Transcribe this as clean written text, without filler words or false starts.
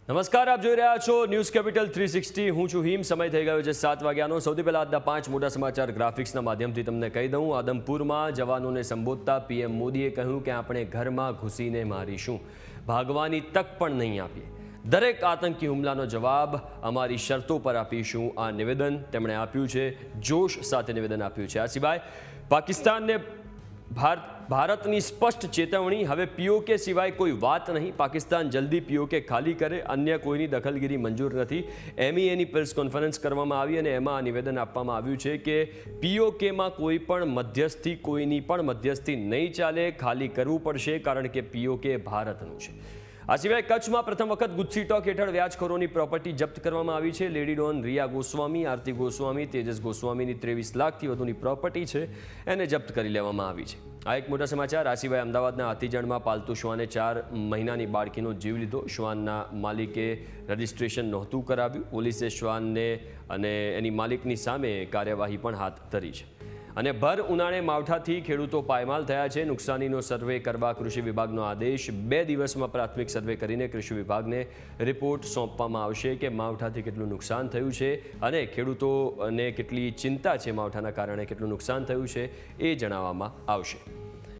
નમસ્કાર, આપ જોઈ રહ્યા છો ન્યૂઝ કેપિટલ 360. હું છું હિમ. સમય થઈ ગયો છે 7 વાગ્યાનો. સૌથી પહેલા આજના 5 મોટા સમાચાર ગ્રાફિક્સના માધ્યમથી તમને કહી દઉં. આદમપુરમાં જવાનોને સંબોધતા પીએમ મોદીએ કહ્યું કે આપણે ઘરમાં ઘૂસીને મારીશું, ભાગવાની તક પણ નહીં આપીએ. દરેક આતંકી હુમલાનો જવાબ અમારી શરતો પર આપીશું. આ નિવેદન તેમણે આપ્યું છે, જોશ સાથે નિવેદન આપ્યું છે. આ સિવાય પાકિસ્તાનને ભારતની સ્પષ્ટ ચેતવણી, હવે પીઓકે સિવાય કોઈ વાત નહીં. પાકિસ્તાન જલ્દી પીઓકે ખાલી કરે, અન્ય કોઈની દખલગીરી મંજૂર નથી. MEAની પ્રેસ કોન્ફરન્સ કરવામાં આવી અને એમાં આ નિવેદન આપવામાં આવ્યું છે કે પીઓકેમાં કોઈ પણ મધ્યસ્થી, કોઈની પણ મધ્યસ્થી નહીં ચાલે, ખાલી કરવું પડશે કારણ કે પીઓકે ભારતનું છે. આ સિવાય કચ્છમાં પ્રથમ વખત ગુજસી ટોક હેઠળ વ્યાજખોરોની પ્રોપર્ટી જપ્ત કરવામાં આવી છે. લેડી ડોન રિયા ગોસ્વામી, આરતી ગોસ્વામી, તેજસ ગોસ્વામીની 23 લાખથી વધુની પ્રોપર્ટી છે, એને જપ્ત કરી લેવામાં આવી છે. આ એક મોટા સમાચાર. આ સિવાય અમદાવાદના હાથીજણમાં પાલતુ શ્વાને 4 મહિનાની બાળકીનો જીવ લીધો. શ્વાનના માલિકે રજિસ્ટ્રેશન નહોતું કરાવ્યું. પોલીસે શ્વાનને અને એની માલિકની સામે કાર્યવાહી પણ હાથ ધરી છે. અને ભર ઉનાળે માવઠાથી ખેડૂતો પાયમાલ થયા છે. નુકસાનીનો સર્વે કરવા કૃષિ વિભાગનો આદેશ. 2 દિવસમાં પ્રાથમિક સર્વે કરીને કૃષિ વિભાગને રિપોર્ટ સોંપવામાં આવશે કે માવઠાથી કેટલું નુકસાન થયું છે અને ખેડૂતોને કેટલી ચિંતા છે, માવઠાના કારણે કેટલું નુકસાન થયું છે એ જણાવવામાં આવશે.